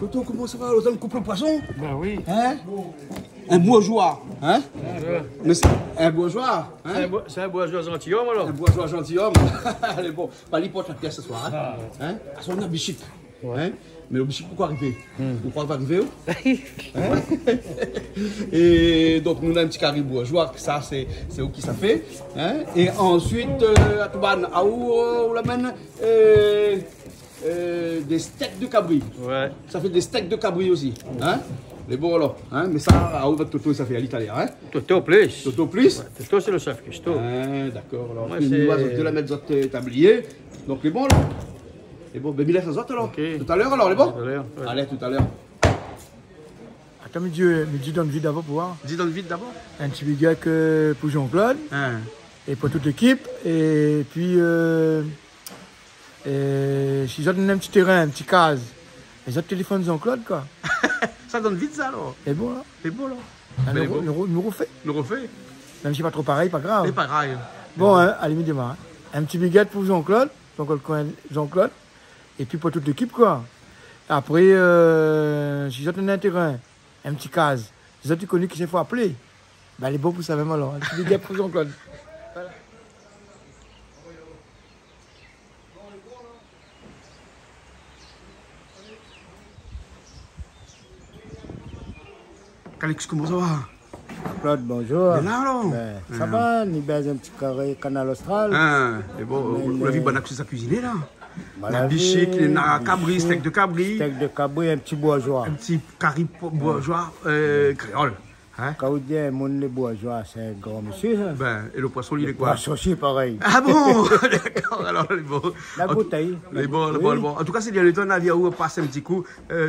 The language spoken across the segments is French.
Toto, comment ça va? Vous avez coupé le poisson? Ben oui. Hein? Un bourgeois, hein? Ouais. Un bourgeois, hein? C'est un bourgeois gentilhomme alors. Un bourgeois gentilhomme. Allez, bon, pas l'hypothèse la pièce ce soir, hein? Hein? À son bichic. Hein? Mais le bichic, pourquoi arriver? Vous croyez qu'il va arriver? Hein? Et donc, nous avons un petit carré bourgeois, ça, c'est où qui ça fait. Hein? Et ensuite, à Touban, à où on l'amène? Des steaks de cabri. Ouais. Ça fait des steaks de cabri aussi. Hein? Les bons alors. Hein? Mais ça, à où votre Toto, ça fait à l'italien. Hein? Toto plus. Toto plus? Ouais, Toto c'est le chef cuistot. Hein, d'accord. Alors, Moi, une c'est- noix de la mettre dans tablier. Donc les bons alors. Les bons, ben, laisse autres alors. Ok. Tout à l'heure alors, les bons? Tout à l'heure, ouais. Allez, tout à l'heure. Attends, mais Dieu donne vie d'abord pour voir. Dis donc vite d'abord. Un petit big up pour Jean-Claude Hein? et pour toute l'équipe. Et puis, si j'ai donné un petit terrain, un petit case, les autres téléphones Jean-Claude, quoi. Ça donne vite ça alors. Et bon, là. C'est beau là. Un Mais euro, bon. nous refait. Le refait. Même si c'est pas trop pareil, pas grave. C'est pas grave. Bon, hein, à la limite, demain. Un petit big up pour Jean-Claude, donc le coin Jean-Claude. Et puis pour toute l'équipe, quoi. Après, si j'ai donné un terrain, un petit case, les autres connus qui s'est faut appeler, ben les beaux pour ça même alors. Un petit big up pour Jean-Claude. Calix, comment ça va? Claude, bonjour. Ben là alors. Ben, ça va, ni baise un petit carré canal austral. Hein? Et bon, la vie bonne accès à cuisiner là. Bah, La la bichic, vie, les cabri, bichic, steak de cabri. Steak de cabri, un petit bourgeois. Un petit carré bourgeois créole. Hein? Quand vous dites mon bourgeois, c'est un grand monsieur. Hein? Ben, et le poisson, il est quoi? Poisson aussi, pareil. Ah bon? D'accord, alors les bons. La bouteille. Les bons, les bons, les bons. En tout cas, c'est bien le temps d'avoir où passer un petit coup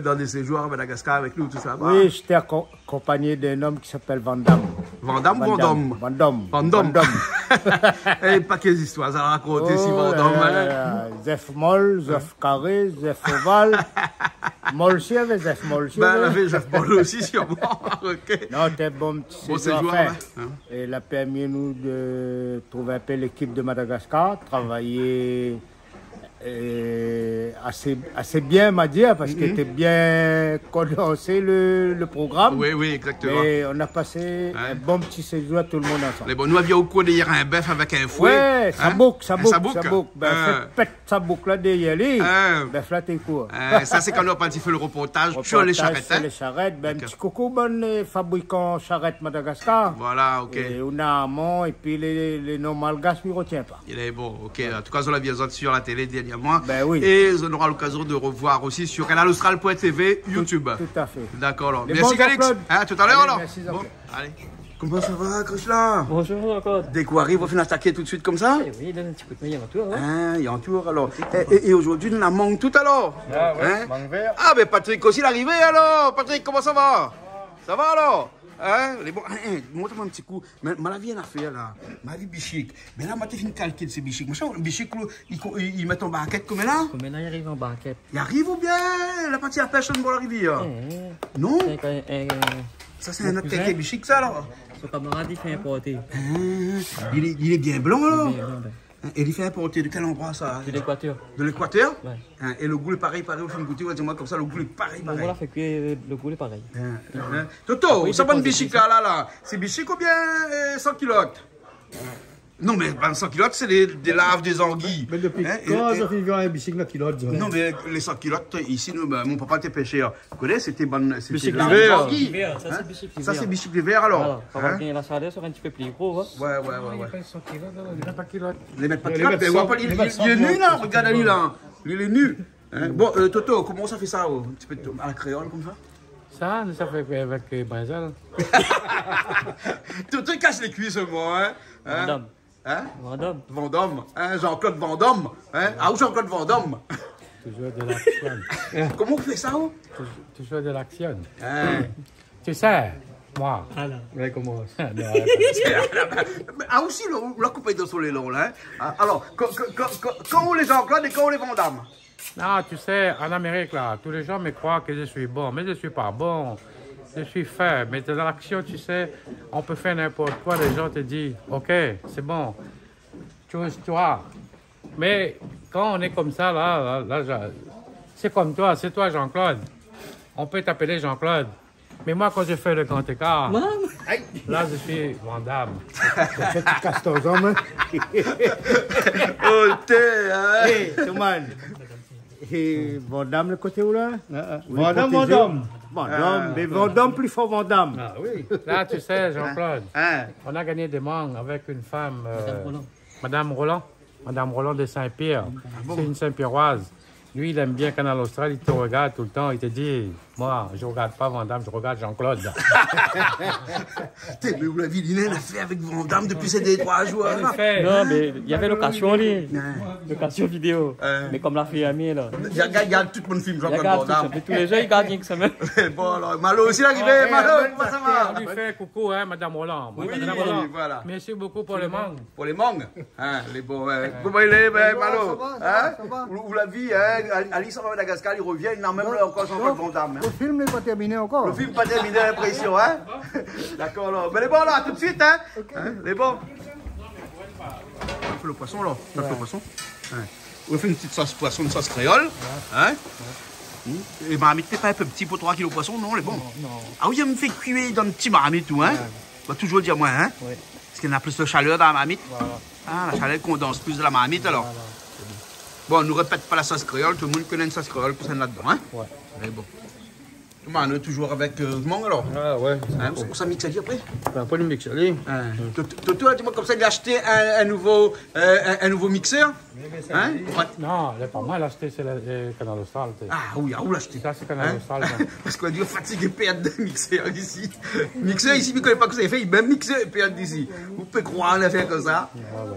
dans des séjours à Madagascar avec nous, tout ça. Oui, j'étais accompagné d'un homme qui s'appelle Van Damme. Vandame ou Vendôme? Van Damme. Vendôme. Et pas quelles histoires, ça raconte ici, Vendôme. Zef molle, Zef carré, Zef ovale. Molle chèvre et Zef molle Ben, chèvre. la vie, j'ai pas aussi sûrement. Ok. Non, t'es bon petit Bon séjour séjour, à faire. ouais. Hein. Et il a permis nous de trouver un peu l'équipe de Madagascar, travailler assez bien, m'a dit, parce que était bien condensé le programme. Oui, oui, exactement. Et on a passé un bon petit séjour tout le monde ensemble. Les bons, nous avions au cours d'hier un bœuf avec un fouet. Ouais, ça Hein? boucle, ça Un boucle, sabouc. ça boucle. Ben, faites sa boucle là derrière lui. Ben, flatte tes cours. Ça, c'est quand on a pas fait le reportage sur les charrettes. Sur Hein? les charrettes. Ben, un D'accord. petit coucou, bon fabricant charrette Madagascar. Voilà, ok. Et on a Amont, et puis les noms malgaches ne retiennent pas. Il est bon, ok. En tout cas, on l'a vu sur la télé dernièrement. Ben oui. Et on aura l'occasion de revoir aussi sur canalaustral.tv, YouTube. Tout à fait. D'accord, alors. Les Merci, bons Calix. Jean-Claude. Hein, tout à l'heure, Allez, alors. merci, Bon, Jean-Claude. allez. Comment ça va, Krishna? Bonjour encore. Dès qu'on arrive, on finit attaquer tout de suite comme ça? Eh oui, donne un petit coup de main à toi. Hein? Hein, il y a un tour alors. Et aujourd'hui, nous en manque tout alors. Ah ouais, Hein? manque vert. Ah, ben Patrick aussi, il est arrivé alors. Patrick, comment ça va? Ça va alors? Hein? Les bons, montre-moi un petit coup. Mais la vie, elle a fait là. Ma vie bichic. Mais là, moi, tu fini de calquer de ces bichics. Moi, le bichic, il met en barquette comme là. Maintenant, il arrive en banquette. Il arrive ou bien la partie à pêche dans la rivière? Non? Ça, c'est un autre cousin. calqué bichic, ça alors. Son camarade, il fait importer. Il est bien blanc alors. Bien, ben, Et il fait importer de quel endroit ça? de l'équateur. De l'Équateur? Ouais. Hein, et le goût est pareil, au film goûter, dis-moi comme ça, le goût est pareil, Bon, pareil. voilà, fait que le goût est pareil. Hein. Toto, Oui, ça bonne dépose, bichic là. C'est bichic ou bien 100 kilotes? Non, mais 100 kilotes, c'est des laves, des anguilles. Mais depuis Hein, quand et- ça fait un bicycle là qui l'autre? Non, mais les 100 kilotes, ici, nous, ben, mon papa était pêcheur. Vous connaissez, c'était bonne. Bichic laves d'hiver. des anguilles. L'hiver, ça, Hein? c'est bichic Ça, d'hiver. c'est bichic d'hiver alors. Voilà, ça va Hein? gagner la chaleur sur un petit peu plus gros. Hein? Ouais. Il n'a pas qui l'autre. Les mettre pas de Les crabe, mettre mais sans- on va pas, il les mettre sans est nu bloc. là, regarde lui là. Lui, il est nu. Hein? Bon, Toto, comment ça fait ça? Un petit peu à la créole comme ça? Ça fait avec Brésil. Toto, il casse les cuisses, moi. Hein? Vendôme. Hein? Vendôme. Vendôme, hein? Jean-Claude Vendôme, hein? Ah, où Jean-Claude Vendôme? Toujours de l'action. Comment on fait ça, oh? Toujours de l'action. Hein? Tu sais, moi. Alors. Ouais, comment? Ah, aussi, la coupe de soleil long, là. Hein? Ah, alors, quand on les Jean-Claude et quand on les Vendôme? Non, tu sais, en Amérique, là, tous les gens me croient que je suis bon, mais je ne suis pas bon. Je suis faible, mais dans l'action, tu sais, on peut faire n'importe quoi, les gens te disent, ok, c'est bon, tu vois. Mais quand on est comme ça, là, c'est comme toi, c'est toi, Jean-Claude. on peut t'appeler Jean-Claude. Mais moi, quand je fais le grand écart, Maman. là, je suis Vandame. Tu casses ton homme. Oh, t'es, hein? Hé, Souman. Et Vendôme, le côté où là? Vendôme. Mais Vendôme plus fort Vendôme. Ah oui. Là, tu sais, Jean-Claude, Hein? on a gagné des mangues avec une femme, Roland. Madame Roland de Saint-Pierre. C'est une Saint-Pierroise. Lui, il aime bien Canal Austral, il te regarde tout le temps, il te dit, moi, je ne regarde pas Vandame, je regarde Jean-Claude. Mais où la ville, il a fait avec Vandame depuis ces 3 jours. Il fait. Non, mais il y avait location, lui. Location vidéo. Mais comme la fille amie, là. Il y a tout le monde film Il Jean-Claude regarde tout ça. Vandame. Mais tous les gens, ils gardent rien que ça même. Bon, alors, Malo aussi arrivé. Malo, comment ça va? On lui fait coucou, hein, Madame Roland. Oui, Madame Roland. voilà. Merci beaucoup pour les mangues. Pour les mangues, hein, les bons, comment il est, Malo, hein? Où la vie, hein? Alice va à Madagascar, il revient, il n'a même encore Jean-Claude Vandame. Le film n'est pas terminé encore. Le film pas terminé l'impression, hein? D'accord, alors. Mais les bons, là, tout de suite, hein? Les bons. On fait le poisson, là. On fait le poisson. On fait une petite sauce poisson, une sauce créole. Hein? Et marmite, t'es pas un peu petit pour 3 kilos de poisson, non, les bons? Non. Ah oui, il me fait cuire dans un petit marmite, tout, hein? On va toujours dire moi, hein? Oui. Parce qu'il y en a plus de chaleur dans la marmite. Voilà. Ah, la chaleur condense plus de la marmite, alors. Bon, on ne répète pas la sauce créole, tout le monde connaît une sauce créole pour ça là-dedans, hein? Ouais. Mais bon. On est toujours avec mangue alors. Ah ouais. Hein, on s'en mixe à dire après. Un peu de mix, allez. Toto, dis-moi comme ça, il a acheté un nouveau mixeur. Hein? Ouais. Non, elle n'est pas mal acheté, c'est le Canal Austral. Ah oui, où l'acheter? Ça, c'est Canal Austral. Parce qu'on a dû fatiguer perdre de mixeur ici. Mixeur ici, il ne connaît pas que ça fait, il même mixeur et perdre d'ici. Vous pouvez croire en affaire comme ça.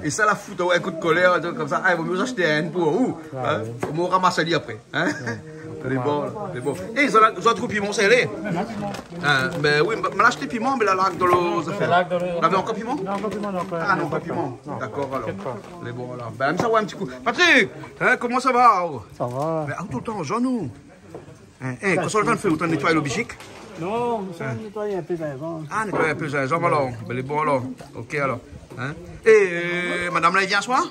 Et ça, la fout un coup de colère, un truc comme ça. Ah, il vaut mieux acheter un pour vous. Hein? Il faut me ramasser lui après. Hein? Les bons, les bons. Et ils ont trop piment salé. Ben oui, on a acheté piment, mais la lac dans l'eau. On avait encore piment? Non, pas piment, non. Ah non, pas piment. D'accord, alors. Les bons, alors. Ben, ça va un petit coup. Patrick, hein, comment ça va? Ça va. Mais tout le temps, Jean, nous. Quand on le temps de faire autant nettoyer le bichic? Non, nous sommes nettoyés un peu d'avant. Ah, nettoyer un peu les jambes alors. Ben, les bons alors. Ok, alors. Hein? Et madame là, il vient soir?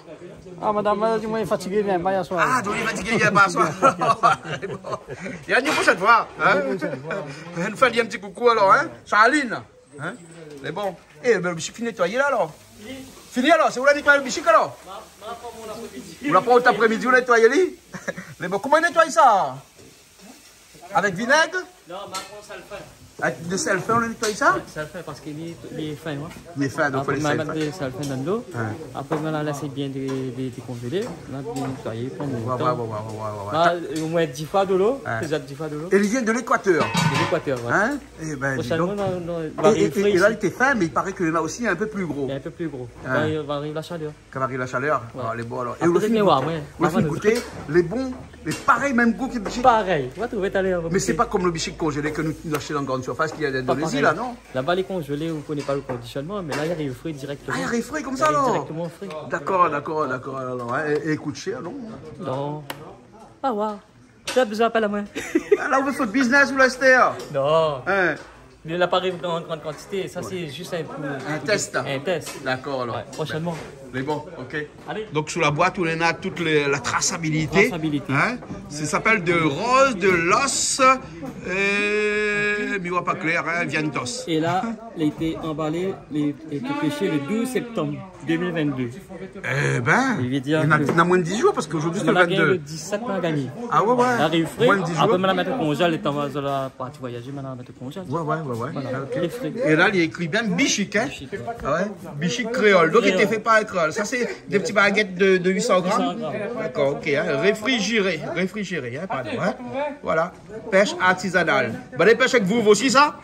Ah, madame, moi, il est fatigué, il vient pas hier soir. Ah, donc il va dire qu'il vient pas soir. Il y a une prochaine fois. Hein? Nous fait un petit coucou alors, hein? Charline. Hein? Les bons. Eh, ben, le bichic fini nettoyer là alors? Fini alors? C'est où la nettoyer le bichic alors? Vous la prenez cet après-midi, vous la nettoyez lui? Les bons, comment il nettoie ça? Avec vinaigre? Non, Macron, ça le fait. Avec de sel fin, on nettoie ça? Ça le fait parce qu'il est fin. Ouais. Il est fin, donc il faut Après, les on va sel mettre fin. des sel fin dans l'eau. Après, on va la laisser bien décongeler. On va bien nettoyer. Ouais. Au moins 10 fois de l'eau. Déjà 10 fois de l'eau. Et il vient de l'Équateur. De l'Équateur. Ouais. Hein? Eh ben, dis Prochainement, donc. Et là, il était fin, mais il paraît qu'il y en a aussi un peu plus gros. il est un peu plus gros. Il va arriver la chaleur. Quand arrive la chaleur, alors, les bons alors. Et Après, le ouais. film goûter, les bons, les pareils, même goût que le bichic. Pareil. On va trouver tout à l'heure. Mais c'est pas comme le bichic congelé que nous achetons dans la grande surface qu'il y a d'Indonésie là, non? Là-bas, les congelés, vous ne connaissez pas le conditionnement, mais là, il arrive frais directement. Ah, il arrive frais comme ça Il arrive alors? directement frais. D'accord. Alors, hein. Et il coûte cher, non? Non. Ah, ouais. Tu as besoin pas la main. Ah, là, on veut faire business ou l'acheter? Non. Hein? Il n'a pas arrivé en grande quantité. Ça, c'est juste un test. Un test. D'accord, alors. Ouais, prochainement. Mais bon, ok. Allez. Donc sous la boîte, on a toute la traçabilité. Traçabilité. Hein? Ça s'appelle de rose, de l'os, mais pas clair, hein, vientos. Et là, il a été emballé, il a été pêché le 12 septembre 2022. Eh ben, Il veut il dire y en a, que- il y en a moins de 10 jours parce qu'aujourd'hui c'est On le a gagné le 22. 17, on a gagné. Ah ouais, Il arrive frais. Moins de 10 jours. Après, on la mettre au congèle, le temps de la partie voyager, maintenant on la mettre au congèle. Ouais. Voilà. Ok. Il est frais. Et là, il est écrit bien bichic, hein? Bichic, ouais. Ah ouais? Bichic créole. Donc, il Créole. était fait par un créole. Ça, c'est des petits baguettes de 800 grammes. 800 grammes. D'accord, ok. Hein? Réfrigéré, pardon. Hein? Voilà. Pêche artisanale. Bah, les pêches avec vous aussi, ça?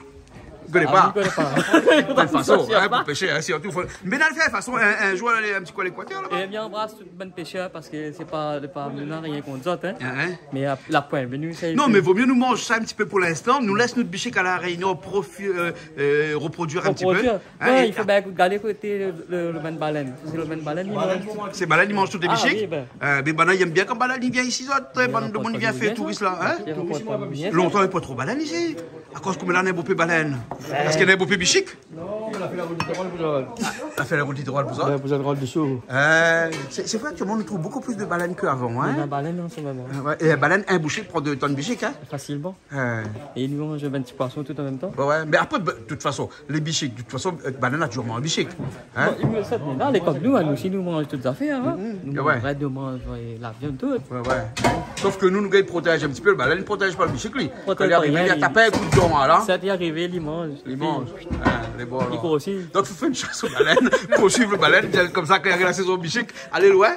Vous ne connaissez Ah, pas? je ne connais pas. De toute façon, hein, pour pêcher, hein, surtout. Mais dans le fait, de toute façon, un jour, aller un petit coup à l'Équateur, là-bas. Et bien, on embrasse tout le bon pêcheur parce que c'est pas maintenant rien contre d'autres. Hein. Hein? Mais la pointe venue, c'est. Non, mais vaut mieux nous manger ça un petit peu pour l'instant. Nous laisse notre bichic à la Réunion reproduire un petit peu. Reproduire. Hein, Ouais, et- il faut bien regarder côté le man baleine. C'est le man baleine, il mange. Ces balades, ils mangent toutes les Ah, bichics. oui, ben. Mais balades, ils aiment bien quand balades, ils viennent ici. Bande de monde, ils viennent faire touriste là. Hein? Il rapporte pas bien. Longtemps, il n'y a pas trop baleine ici. À cause qu'on met là, un beau peu baleine. Parce qu'il y a un beau pépi chic. Non, on a fait la route du Rôle pour le On a fait la route du droit pour ça. pour le Rôle du show. C'est vrai que on trouve beaucoup plus de baleines qu'avant. Hein? La baleine en ce moment. Ouais, et la baleine, un bouchée prend 2 tonnes bichiques. Hein? Facilement. Ouais. Et nous, on mange 20 petits poissons tout en même temps. Ouais, mais après, de toute façon, les bichiques, de toute façon, baleine a toujours mangé bichique. Hein? Bon, il me semble, là, les comme nous, aussi, nous mangeons toutes les affaires. Hein? Nous, Ouais. on arrête de manger la viande toute. Ouais. Sauf que nous, ils protègent un petit peu le baleine, ils ne protègent pas le bichique, lui. Quand Protège il arrive, pas, il a tapé un coup de dent, là. Ça t'est arrivé, il mange. Il mange. Les bons, Il court aussi. Donc, il faut faire une chasse aux baleines, pour suivre le baleine, comme ça, quand il arrive la saison bichique, aller loin.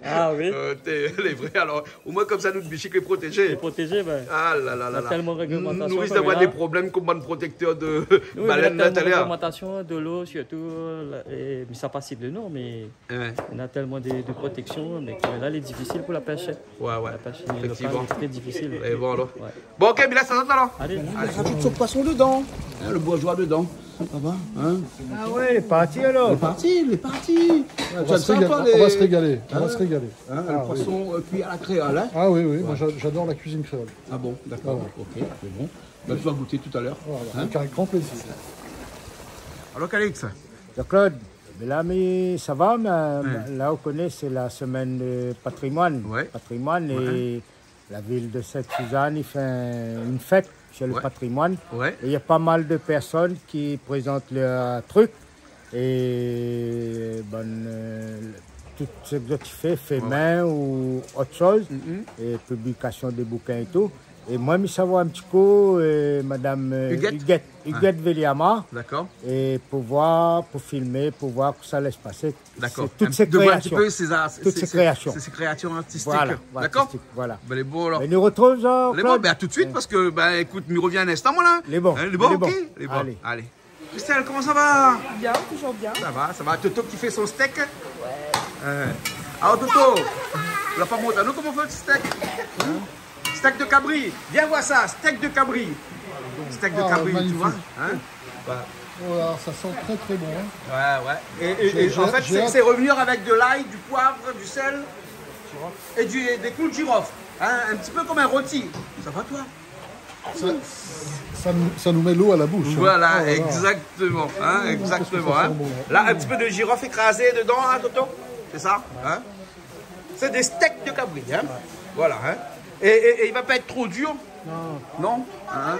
Ah oui. Les vrais, alors, au moins, comme ça, notre bichique est protégé. Les protéger, ben. Ah là là là Il y a tellement de réglementation. Nous risquons d'avoir des problèmes comme un protecteur de Oui, baleine il y a tellement de d'intérieur. réglementation de l'eau, surtout. Mais ça passe de non, mais Ouais, on a tellement de protection. Mais que là, il est difficile pour la pêche. ouais. La pêche Effectivement. locale est très difficile. Et bon, alors. Ouais. Bon, ok, mais là, ça va alors. Allez. Allez, rajoute son poisson dedans. Hein, le bourgeois dedans. Ça va, hein? Ah ouais, il est parti alors. Il est parti, il est parti. On va se régaler. On va se régaler. Hein, le poisson cuit à la créole, hein? Ah oui, moi j'adore la cuisine créole. Ah bon, d'accord, ok, c'est bon. Bah, tu vas goûter tout à l'heure. Voilà, avec grand plaisir. Alors, Calix? Claude, mais là, mais ça va, mais là, on connaît, c'est la semaine de patrimoine. Ouais. Patrimoine, et la ville de Sainte-Suzanne, il fait une fête sur le patrimoine. Ouais. Et il y a pas mal de personnes qui présentent leurs trucs. Et tout ce que tu fais, fait main ou autre chose, et publication des bouquins et tout. Et moi, je savoir un petit peu, Madame Huguette Veliama, D'accord. et pour voir, pour filmer, pour voir que ça laisse passer. D'accord. Toutes ces De voir un petit créations. peu Toutes ces créations. Ces créations artistiques. Voilà. D'accord. artistique, voilà. Ben, les beaux, alors. Et nous retrouvons ça, Les bons, Claude. ben, à tout de suite, parce que, ben, écoute, m'y revient un instant, moi, là. Les bons. Hein, les bons, Les ok. bons. Les bons. Allez. Allez. Christelle, comment ça va? Bien, toujours bien. Ça va. Toto qui fait son steak? Ouais. Alors, Toto, tu l'as pas montré à nous comment on fait le steak? Hein? Steak de cabri. Viens voir ça, steak de cabri. Steak de cabri, tu magnifique. vois? Hein? Voilà, ça sent très très bon. Hein. Ouais. Et en fait, c'est revenir avec de l'ail, du poivre, du sel et des clous de girofle. Hein? Un petit peu comme un rôti. Ça va, toi? Ça nous met l'eau à la bouche. Voilà, Hein. Oh là là. exactement. Hein, exactement. ça Hein. sent bon, Là, un petit peu de girofle écrasé dedans, hein, Toto? C'est ça? Hein? C'est des steaks de cabri. Hein? Voilà. Hein? Et il ne va pas être trop dur? Non. Hein?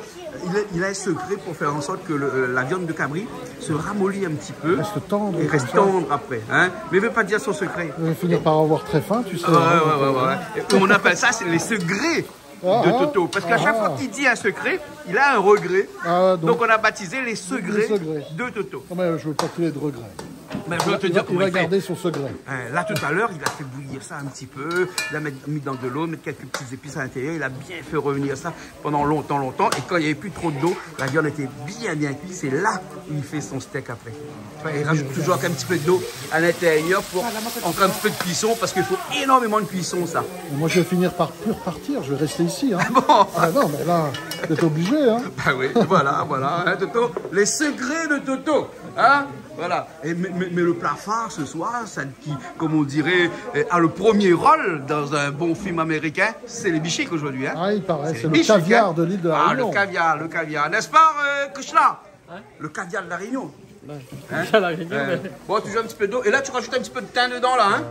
Il a un secret pour faire en sorte que la viande de cabri se ramollit un petit peu. Reste tendre. Et reste tendre après. Hein? Mais il ne veut pas dire son secret. On va finir par avoir très faim, tu sais. Ouais. Et on appelle ça, c'est les secrets de Toto. Parce qu'à chaque Ah. fois qu'il dit un secret, il a un regret. Ah, Donc on a baptisé les secrets Les secrets. de Toto. Non, mais je veux pas qu'il ait de regrets. Mais je vais te Il dire va comment il fait. garder son secret. Là, tout à l'heure, il a fait bouillir ça un petit peu, il a mis dans de l'eau, mettre quelques petites épices à l'intérieur, il a bien fait revenir ça pendant longtemps. Et quand il n'y avait plus trop d'eau, la viande était bien cuite, c'est là où il fait son steak après. Il rajoute toujours un petit peu d'eau à l'intérieur pour encore un petit peu de cuisson, parce qu'il faut énormément de cuisson, ça. Et moi, je vais finir par plus repartir. Je vais rester ici. Hein. Bon, Ah non, mais là, t'es obligé. Hein. bah oui, voilà, hein, Toto, les secrets de Toto, hein. Voilà. Mais le plat phare ce soir, celle qui, comme on dirait, a le premier rôle dans un bon film américain, c'est les bichiques aujourd'hui. Hein. Ah, il paraît. C'est le bichiques, caviar hein. de l'île de la Réunion. Le caviar. N'est-ce pas, Kuchla? Le caviar de la Réunion. Hein? À la Réunion, mais- Bon, tu joues un petit peu d'eau. Et là, tu rajoutes un petit peu de thym dedans, là. Hein?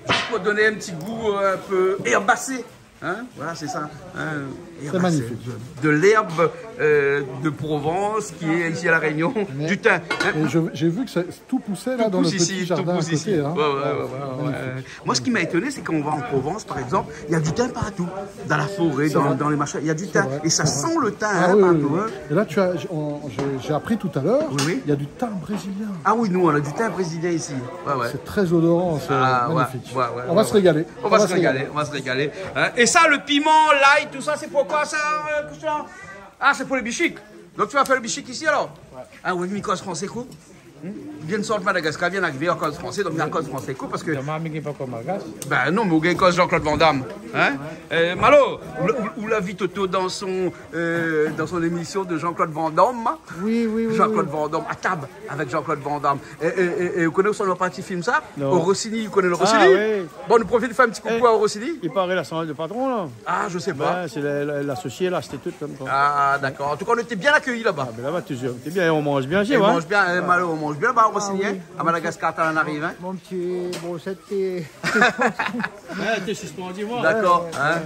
Juste pour donner un petit goût un peu herbacé. Hein? Voilà, c'est ça. Hein? C'est magnifique. De l'herbe de Provence qui est ici à La Réunion. Du thym. Hein? Et j'ai vu que tout poussait là Tout dans le pousse petit ici, jardin tout à pousse côté. ici. Hein. Ouais. Moi, ce qui m'a étonné, c'est quand on va en Provence, par exemple, il y a du thym partout. Dans la forêt, dans les machins, il y a du thym. vrai, Et ça sent le thym Ah hein, oui, partout. oui. Hein. Et là, j'ai appris tout à l'heure, Oui. il y a du thym brésilien. Ah oui, nous, on a du thym brésilien ici. Ouais. C'est très odorant, c'est magnifique. On va se régaler. On va se régaler. Hein. Et ça, le piment, l'ail, tout ça, c'est pourquoi ça, Christian? Ah, c'est pour les bichiques. Donc tu vas faire le bichique ici alors? Ouais. Ah oui, mais cause français quoi? Vient de sortir de Madagascar, vient d'arriver en cause français, donc il y a cause français quoi parce que. Demain, mais qui pas comme Malgache. Ben non, mais vous gagnez cause Jean-Claude Van Damme. Hein? Malo, où la vu Toto dans son émission de Jean-Claude Van Damme. Oui, oui, oui. Jean-Claude Van Damme, à table avec Jean-Claude Van Damme. Et vous connaissez son parti film ça? Non. Au Rossini, vous connaissez le Rossini? Ah, oui. Bon, nous profitons de faire un petit coucou à Rossini. Il paraît l'assemblée de patron, là. Ah, je sais pas. Ben, c'est l'associé, là, c'était tout comme ça. Ah, d'accord. En tout cas, on était bien accueillis là-bas. Ah, ben là-bas, toujours. C'est bien, on mange bien, Et c'est on vrai. mange bien, on mange bien là-bas au Rossini, oui. hein. À Madagascar, on arrive. Hein. Mon petit brochette, t'es... Ouais, t'es suspendu, moi. D'accord. Hein.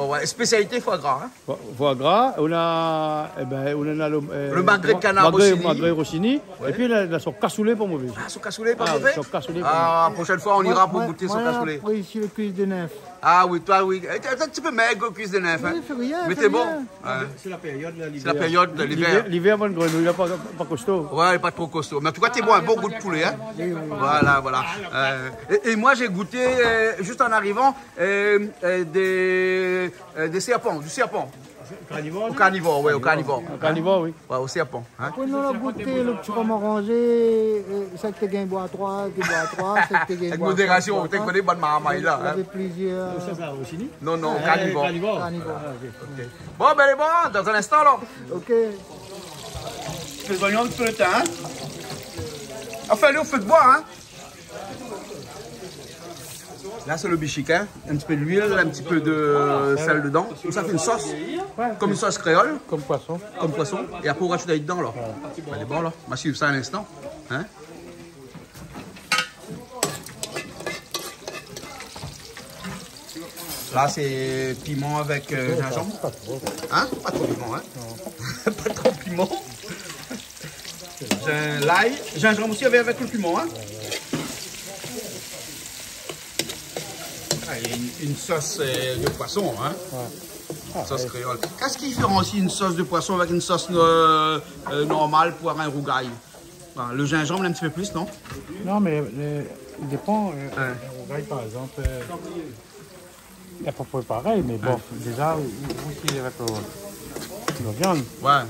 Ouais. Spécialité foie gras. Hein. Foie gras, on a Le magret de canard Rossini. Magret Rossini. Ouais. Et puis la son cassoulet pour mauvais. Ah, son cassoulet, pas Ah, mauvais? son cassoulet pour Ah, prochaine fois, on ira pour goûter son cassoulet. Après, ici, le cuisse de neuf. Ah oui, toi, oui. T'es un petit peu maigre au cuisse de neuf. Hein. Oui, fait rien, Mais fait t'es bon. rien. Ouais. C'est la période, là, C'est la période de l'hiver. L'hiver, bonne grenouille, là, pas costaud. Ouais, pas trop costaud. Mais en tout cas, t'es bon, un bon goût de poulet. Hein. Voilà. Et moi, j'ai goûté, juste en arrivant, des serpents, du serpent. Carnivore? Au carnivore, oui, au carnivore. Carnivore, oui. Ouais, au serpent. Hein. Après, nous avons goûté le petit roman rangé, ça que tu gagnes bois 3, ça que tu gagnes Avec bois modération, tu connais bonne maramaille Il y là. Hein. avait plusieurs... Ça, Rossini? Non, carnivore. Carnivore. Bon, ben, les bon, dans un instant, là. Ok. Les oignons, un petit peu de temps, hein. Enfin, allez au feu de bois, hein. Là, c'est le bichic, hein. Un petit peu d'huile, un petit peu de sel dedans. Comme ça fait une sauce. Comme une sauce créole. Comme poisson. Comme poisson. Et après, on rajoute dedans, là. Elle est bon, là. On va suivre ça un instant. Hein. Là, c'est piment avec gingembre. Hein? Pas trop piment, hein? Pas trop piment. L'ail. Gingembre aussi avec le piment, hein? Ah, il y a une sauce de poisson, hein? Sauce créole. Qu'est-ce qui différencie une sauce de poisson avec une sauce normale pour un rougail? Ah, le gingembre, un petit peu plus, non? Non, mais il dépend. Rougail, par exemple, il n'y a pas pareil, mais bon, déjà, aussi avec la viande. Ouais.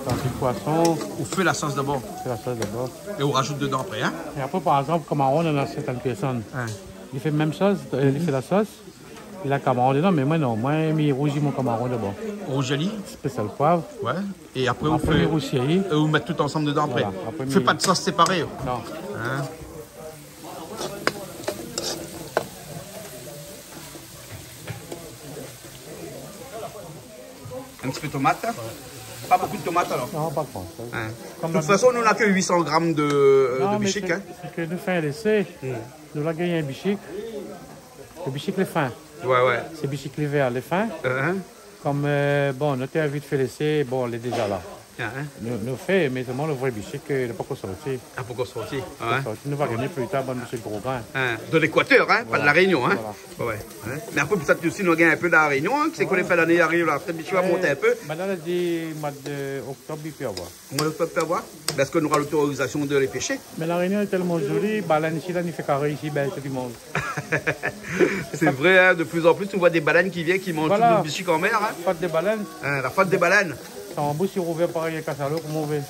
C'est un petit poisson, On fait la sauce d'abord c'est la sauce d'abord. et on rajoute dedans après, hein? Et après, par exemple, Cameroun, on a certaines personnes. Il fait même chose, il fait la sauce, il a Cameroun dedans, mais moi non, moi, j'ai rougis mon Cameroun d'abord. Rougelis, Spécial poivre, ouais. Et après, on après, fait. j'ai roussi. Et on met tout ensemble dedans après. Voilà, après, On fait pas de sauce séparée. Non. Hein? Un petit peu de tomate. Hein? Pas beaucoup de tomates alors. Non, pas trop. Hein. Comme De toute façon, nous n'avons que 800 grammes de Non, mais bichic. Hein? c'est que nous faisons laisser, nous avons gagné un bichic. Le bichic, les fins. Ouais. C'est bichic l'hiver, les fins. Hein? Comme, bon, notre envie de faire laisser, bon, elle est déjà là. Hein? Nous fait, mais seulement le vrai bichic, il n'est pas encore sorti. Ah, pourquoi sortir? Ouais. Nous va gagner plus tard, bon, monsieur le gros grain. Hein? De l'Équateur, hein? Pas de la Réunion. Hein? Voilà. Ouais. Hein? Mais après, peut-être aussi, nous gagnons un peu de la Réunion. Hein? C'est qu'on est fait l'année arrive là. Peut-être que tu vas monter un peu. Maintenant, elle a dit, mois d'octobre, il peut y avoir. On va peut avoir. Parce qu'on aura l'autorisation de les pêcher. Mais la Réunion est tellement jolie, baleine ici, là, il fait carré ici, belle, tout le monde. C'est vrai, hein? De plus en plus, on voit des baleines qui viennent, qui mangent Voilà. tout notre bichic en mer. Hein? Faute des baleines, Hein, la faute des baleines. c'est en bouche, il rouvert pareil, casse à l'eau, comme on veut.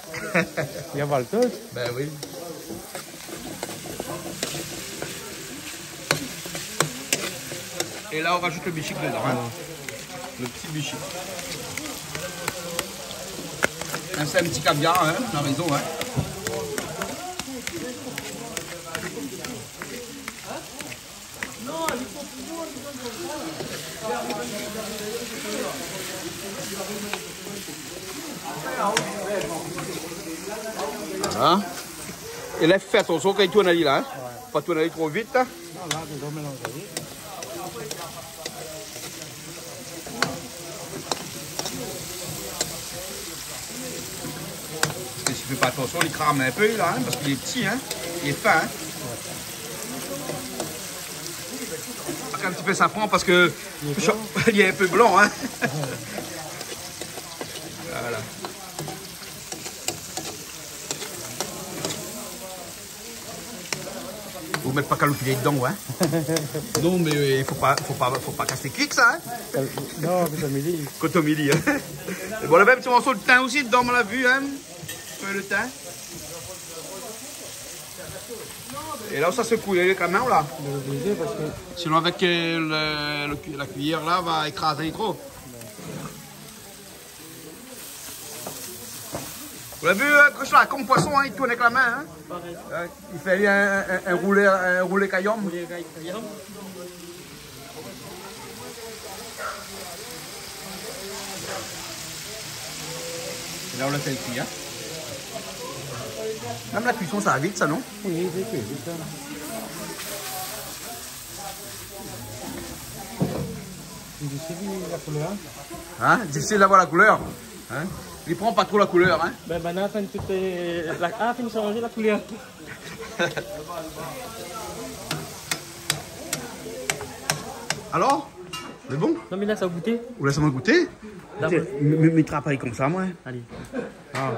Il y a Valteuse. Ben oui. Et là, on rajoute le bichic dedans. Hein? Le petit bichic. Hein, c'est un petit caviar, hein, dans la maison. Hein? Voilà. Et là, fais attention quand il tourne là. Hein? Pas tourner trop vite. Hein? Et si tu fais pas attention, il crame un peu là, hein, parce qu'il est petit, hein? Il est fin. Hein? Un petit peu safran parce que il est un peu blanc. Hein? Voilà. Vous mettez pas calculer dedans, hein? Non, mais il faut pas casser cuit ça, hein? Non, c'est à midi. Cotomili, hein? Et bon, on avait un petit morceau de thym aussi dedans, on l'a vu, hein? Un peu le thym. Et là, ça secoue quand même, là. Parce que Sinon, avec la cuillère, là, va écraser trop. Vous l'avez vu, Christian, comme poisson, hein, il tourne avec la main. Hein. Il fait un roulé caillom. Là, on l'a fait ici. Hein. Même la cuisson, ça va vite, ça, non? Oui, c'est vite. Difficile la couleur. Hein? Difficile d'avoir la couleur. Hein? Il prend pas trop la couleur. Hein? Ben maintenant, fin de changer la couleur. Alors? C'est bon? Non, mais là, ça a goûté. Vous laissez-moi goûter? Mais travaille comme ça, moi. Allez. Ah.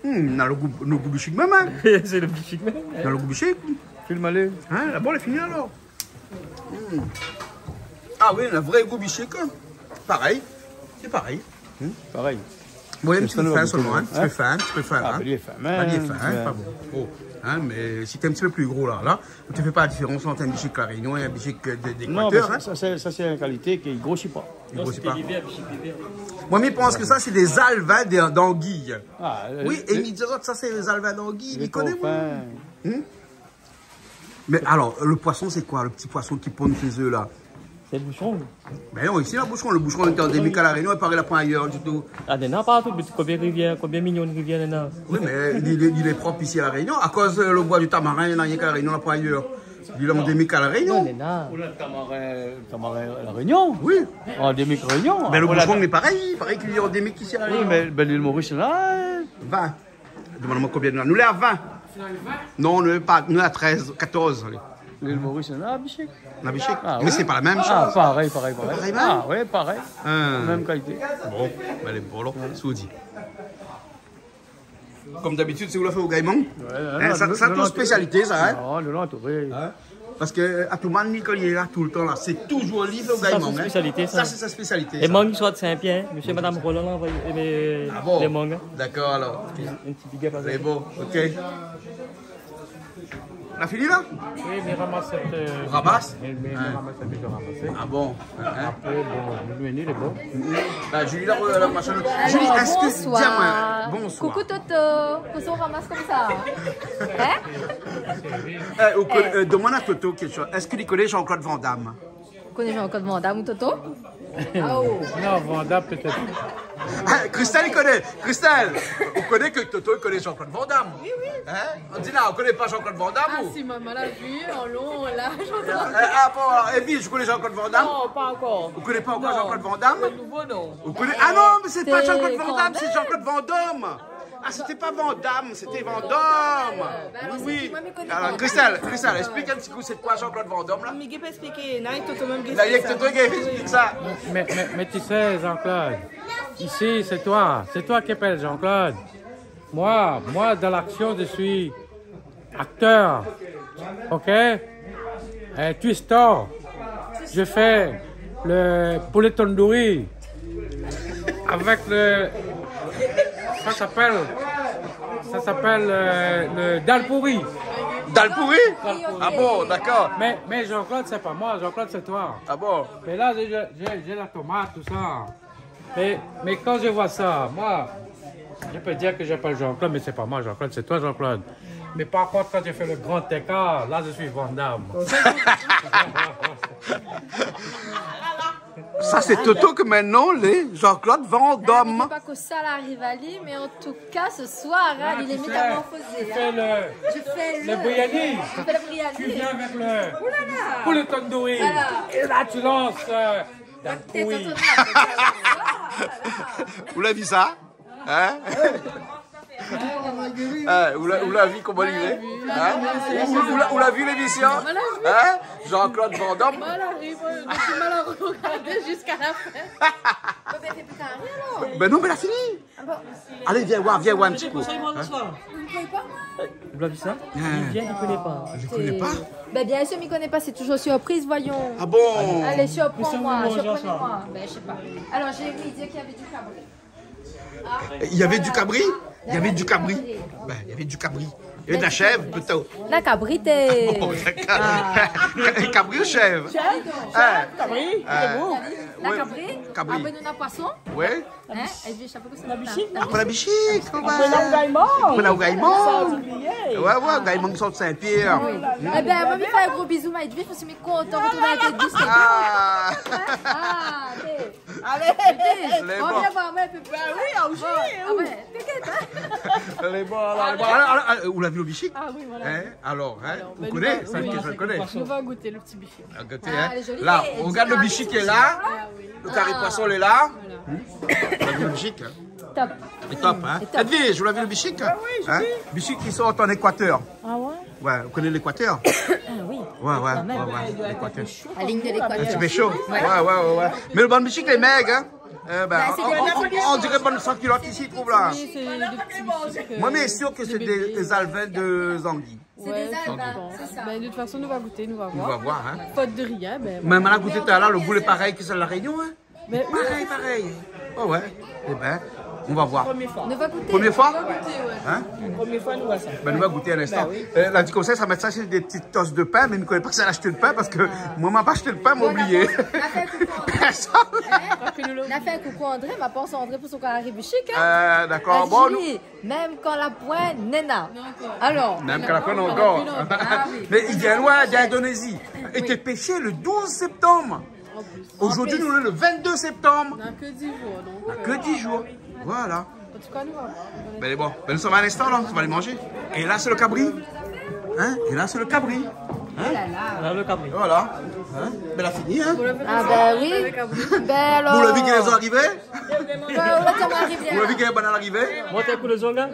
On a le goût bichic même. Hein? C'est le bichic même. On a le goût bichic. Filme-le. Hein? La bonne est finie alors. Ah oui, un vrai goût bichic. Pareil. C'est pareil. Pareil. Bon, il y a un petit peu fin seulement. Un petit peu fin. Ah, il est fin. Il est fin, pas bon. Oh. Hein, mais si tu es un petit peu plus gros là, tu ne fais pas la différence entre un bichic à La Réunion et un bichic d'Équateur. Non, hein? Ça c'est une qualité qui ne grossit pas. Il grossit pas. Moi, je pense que ça, c'est des alvins d'anguille. Ah, oui, et ils disent que ça, c'est des alvins d'anguille. Ils connaissent, moi. Mais alors, le poisson, c'est quoi? Le petit poisson qui pond ses œufs là? C'est le bouchon. Mais non, ici, le bouchon est endémique à La Réunion, il paraît la point ailleurs du tout. Ah, il n'y en a pas partout, combien de millions de rivières il y en a? Oui, mais il est propre ici à La Réunion. À cause le bois du tamarin, il n'y en a rien qu'à La Réunion, la point ailleurs. Il est endémique à La Réunion. Ou le tamarin à La Réunion? Oui. Endémique Réunion. Mais le bouchon est pareil, pareil qu'il est endémique ici à La Réunion. Oui, mais l'île Maurice, là. 20. Demande-moi combien de là. Nous, on est à 20. Non, on n'est pas. Nous, on est à 13, 14. Allez. L'île Maurice, là, Bichic. La Bichic. Ah, mais oui. c'est pas la même chose. Ah, pareil. Pareil, Ah, oui, pareil. Même qualité. Bon, ben les bolos, soudi. Comme d'habitude, c'est où la fait au Gaïmon. Ça a toute spécialité, ça. Hein? Non, le long entouré. Parce que à tout le monde, il est là tout le temps. Là. C'est toujours livré au Gaïmon. C'est sa spécialité, ça. Ça, c'est sa spécialité. Les mangues sont de Saint-Pierre. Monsieur et Madame Roland ont envoyé les mangues. D'accord, alors. Un petit big up avec. C'est bon, ok. On a fini là? Oui, mais ramasse cette. On ramasse? Mais ramasse cette que ramasser. Ah bon? Après, bon, le menu, il est bon. Bah, Julie, la machin. Julie, est-ce que. Dis-moi. Bonsoir. Coucou Toto. Pourquoi on ramasse comme ça? Hein? Demande à Toto quelque chose. Est-ce que tu connais Jean-Claude Van Damme? Vous connaissez Jean-Claude Van Damme ou Toto? Non, Vanda peut-être. Christelle, il connaît. Christelle, on connaît que Toto, il connaît Jean-Claude Van Damme. Oui. Hein? On dit là, on connaît pas Jean-Claude Van Damme. Ah, si maman l'a vu, en long, en large. Ah bon, Evie, je connais Jean-Claude Van Damme. Non, pas encore. Vous connaissez pas encore Jean-Claude Van Damme? Le nouveau, non. Vous connaissez... Ah non, mais c'est pas Jean-Claude Van Damme, c'est Jean-Claude Van Damme. Ah, c'était pas Van Damme, c'était Van Damme. Oui. Alors, Christelle, explique un petit coup, c'est quoi Jean-Claude Van Damme là? Mais je peux expliquer, non, Toto même il y a que Toto qui explique ça. Mais tu sais, Jean-Claude, ici, c'est toi qui appelles Jean-Claude. Moi, dans l'action, je suis acteur, ok? Twister, je fais le poulet tandoori avec le... Ça s'appelle le dal pourri. Dal pourri? Ah bon, d'accord. Mais Jean-Claude, c'est pas moi, Jean-Claude, c'est toi. Ah bon? Mais là, j'ai la tomate, tout ça. Mais quand je vois ça, moi, je peux dire que j'appelle Jean-Claude, mais c'est pas moi, Jean-Claude, c'est toi, Jean-Claude. Mais par contre, quand j'ai fait le grand écart, là, je suis Van Damme. Ça, c'est Toto que maintenant, les Jean-Claude Van Damme. Je ne sais pas que ça arrive à lui, mais en tout cas, ce soir, il est métamorphosé. Je fais le Briani. Je fais le Briani. Tu viens avec le poulet tandoori. Et là, tu lances la pouille. Vous l'avez vu ça? Hein? Vous l'avez vu comment il est? Vous l'avez vu l'émission? Hein? Jean-Claude Van Damme? Mal arrive, je suis mal à regarder jusqu'à la fin. Ben non, mais elle a fini. Allez, viens voir un petit coup. Vous l'avez vu ça? Il vient, il ne connaît pas. Je ne connais pas. Ben bien sûr, il ne connaît pas, c'est toujours surprise, voyons. Ah bon? Allez, surprends-moi, surprenez-moi. Ben, je sais pas. Alors, j'ai oublié de dire qu'il y avait du cabri. Il y avait du cabri? Il y avait du cabri. Ben, il y avait du cabri. Et de la chèvre, plutôt. La cabrité. Oh, cabri ou chèvre? Cabri, c'est beau. La cabri. Cabri. Après, nous avons poisson. Oui. Hein? Et puis, je sais pas quoi c'est. La bichique. Après la bichique. Après l'engaïment. Après l'engaïment. Ouais, Ouais, gaïmon sort de Saint-Pierre. Eh bien, moi, je vais faire un gros bisou, mais je vais me content de retourner avec les 10 secondes. Ah. Allez. Les On bons. vient voir, mais un peu plus. Ben oui, en juillet. Ah ouais, t'inquiète. Les bons, alors, les bons. Alors, vous l'avez vu au bichique? Ah oui, voilà. Hein? Alors, hein? Vous ben, connaissez? nous, Ça, oui, je le connais. On va goûter le petit bichic. À côté, Ah, hein? elle est jolie. Là, Et on regarde le tu bichic qui l'as est là. vu? Le carré poisson, il est là. Vous l'avez vu le bichic? Top. C'est top, hein? top. Edwige, vous l'avez vu le bichic? Oui, je l'ai. Bichic qui sort en Équateur. Ah ouais? Ouais, vous connaissez l'Équateur? Ah oui. Ouais, l'Équateur. La ligne de Un petit l'équateur. peu chaud. Ouais. Mais le bon bichic, les maigres, hein? On dirait bonne 100 kilos ici, trouve là. Oui, c'est des petits bichics. Moi, mais sûr que c'est des alvins de Zangui. C'est des albins, c'est ça. Ben, de toute façon, nous va goûter, nous va On va voir. voir, hein? Faute de rien, ben. Même à la goûter tout à l'heure, le goût est pareil que sur la Réunion, hein? Mais Pareil. Oh ouais. Eh ben, on va voir. première fois. On va goûter. Première fois? Hein? Première fois, nous va ça. Ben, nous va goûter un instant. oui. La dit comme ça va mettre ça sur des petites tosses de pain, mais il ne connaît pas que ça a acheté le pain parce que moi, m'a pas acheté le pain, m'a oublié. On a fait un coucou André, ma pense André pour son carré bichic. Hein? D'accord, bon, nous. Même quand la pointe, Nena. Alors. Même qu'à la fin, encore. Ah oui. Mais il vient loin d'Indonésie. Il était pêché le 12 septembre. Aujourd'hui, nous, le 22 septembre. On a que 10 jours, donc. Que 10 jours. Voilà. En tout cas, nous va. Ben, bon. Ben, nous sommes à l'instant, là. On va les manger. Et là, c'est le cabri. Hein? Et là, c'est le cabri. Là, le cabri. Voilà. Hein? Ben, elle a fini, hein? Ah ben oui. Ben alors. Vous l'avez vu qu'ils sont arrivés? On va arriver. Vous l'avez vu qu'ils sont arrivés? Montez le zonga.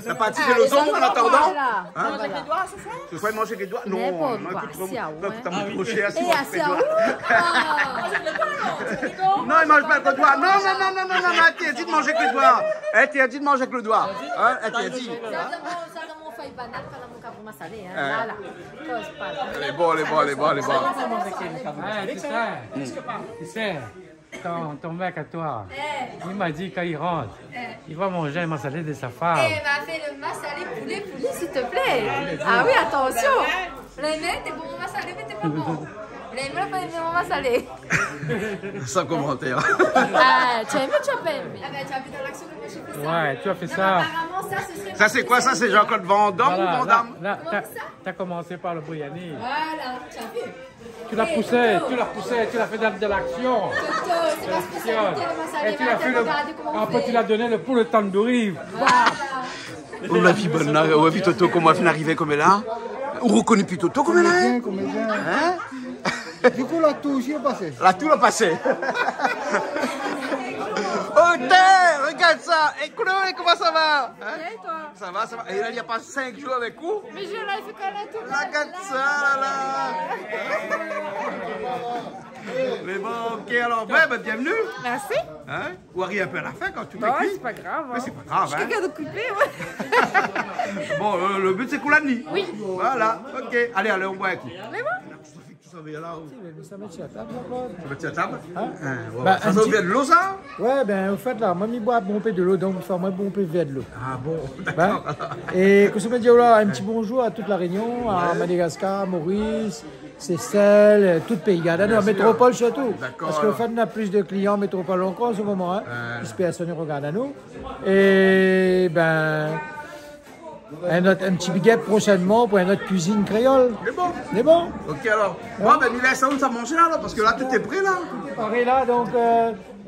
T'as pas tiré le son en attendant? Là. Hein? Avec les doigts, ce soir? Tu souhaites manger avec les doigts? Mais Non, pas non, doigts, écoute, si, ah ouais. t'as mon crochet assis. Et assis à Non, il mange pas avec le doigt. Non, interdit de manger avec le doigt. Interdit de manger avec le doigt. Hein, interdit. Ça dans mon feuille banane, quand mon cabron m'a salé. Là. Cause pas. Les bons. Tu sais, ton mec à toi, il m'a dit quand il rentre, il va manger un massalé de sa femme. Eh, m'a fait le massalé poulet, s'il te plaît. Ah oui, attention. Les mecs, t'es bon, mon massalé, mais t'es pas bon. Les mecs, pas aimé mon massalé. Sans commentaire. Ah, tu as aimé, tu as pas aimé. Ah ben, tu as vu dans l'action que moi j'ai fait ça. Ouais, tu as fait Non, ça. mais apparemment, ça, ce serait. Ça, c'est quoi? Ça, c'est Jean-Claude Van Damme ou Van Damme? Là, t'as commencé par le Bouyani. Voilà, tu as vu. Tu l'as poussé, tu l'as fait de l'action. Toto, c'est ma spécialité, le massalé. Et tu l'as fait le. Après, tu l'as donné le pour le tandoori. Voilà. Oh, la vie bonne là. On a vu Toto comment elle arriver comme elle est là. On reconnaît plus Toto comme elle est. Hein? Du coup, la touche, il est passé. La tour a passé. Oh, terre, regarde ça. Et Chloé, comment ça va? Hein? Et toi? Ça va. Et là, il n'y a pas 5 jours avec vous? Mais je l'ai fait connaître tout le monde. Regarde ça, là. Mais bon, ok, alors, ouais, ben, bienvenue. Merci. Hein? Ou arrive un peu à la fin quand tout est Ouais, cuit. c'est pas grave. Mais c'est pas grave, hein. Quelqu'un d'occupé, ouais. Bon, le but, c'est qu'on la nie. Oui. Voilà, ok. Allez, on boit avec qui? Mais bon. Tu savais là où? Ça met sur la table, Tu vas à table? Ouais. Bah, Ça un veut petit- bien de l'eau, ça? Ouais, ben, au fait, là, moi, je bois bon peu de l'eau, donc, il faut moi, bon peu vers de l'eau. Ah bon, Ben, d'accord. et que ça me dit, là, un petit bonjour à toute la Réunion, à Madagascar, Maurice, Seychelles, tout le pays Gadano, à Métropole surtout. D'accord. Parce qu'au fait, on a plus de clients Métropole encore en ce moment, hein, plus personne ne regarde à nous. Et ben, un petit big up prochainement pour une autre cuisine créole. C'est bon. C'est bon? Ok, alors. Bon, ben, il laisse ça où ça manger là, parce que là, tout est prêt, là. Pareil là, donc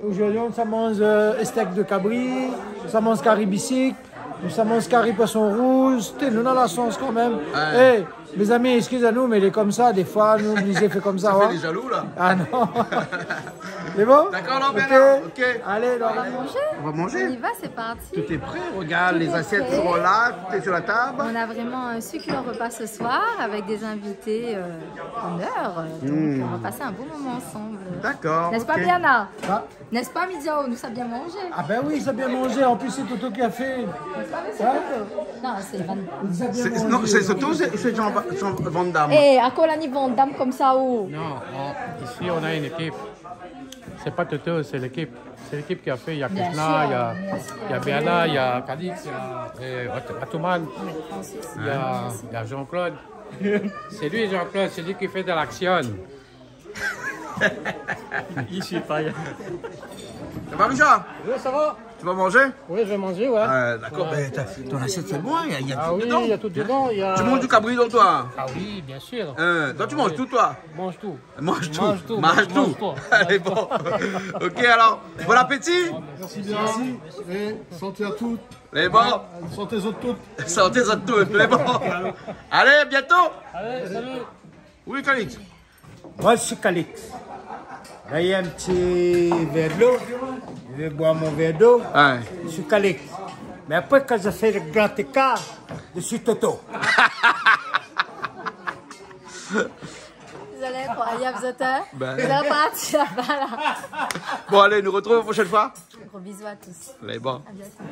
aujourd'hui on mange steak de cabri, ça mange carré bicycle, ça mange carré poisson rouge, nous on a la chance quand même. Hey, mes amis, excusez-nous, mais il est comme ça, des fois nous obligés fait comme ça. Ça ouais. fait des jaloux, là. Ah non. C'est bon? D'accord, alors, Ok. ben, ok. Allez, donc. On va manger. On va On y manger. va, c'est parti. Tout est prêt, regarde, les est assiettes prêt. sont là, tout est sur la table. On a vraiment un succulent repas ce soir avec des invités honneur. Donc on va passer un bon moment ensemble. D'accord. N'est-ce pas, ok. Biana? Ah. N'est-ce pas, Midiao? Nous sommes bien mangé. Ah ben oui, ça a bien mangé, en plus c'est Toto qui a fait. N'est-ce pas, monsieur Hein? Toto? Non, c'est Van. Ça a bien mangé. Non, c'est surtout c'est Jean Van Damme. Eh, à quoi on a Van Damme comme ça ou? Non, ici on a une équipe. C'est pas Toto, c'est l'équipe. C'est l'équipe qui a fait. Il y a Krishna, il y a Béana, il y a Cadix, il y a Atouman, il y a Jean-Claude. C'est lui, Jean-Claude, c'est lui qui fait de l'action. Il suit pas. Ça va, Richard? Oui, ça va? Tu vas manger? Oui, je vais manger, ouais. D'accord, mais ton assiette c'est bon, il y a Ah tout oui, dedans. il y a tout dedans. Tu manges du cabri dans toi? Ah oui, bien sûr. Toi, tu manges tout, toi? Mange tout. Mange tout. Mange tout. Mange tout. Mange tout. Allez, bon. Ok, alors, bon appétit. Merci bien. Et santé à toutes. Les bon. Santé aux autres toutes. Santé à tous. Les bon. Allez, à bientôt. Allez, salut. Oui, Calix. Moi, je suis Calix. Là, il y a un petit verre d'eau. Je vais boire mon verre d'eau. Ouais. Je suis Calix. Mais après, quand je fais le grand écart, je suis Toto. Vous allez incroyable, vous êtes hein? Ben. Vous allez partir là-bas là. Bon, allez, nous retrouvons la prochaine fois. Gros bisous à tous. Les bon. À bientôt.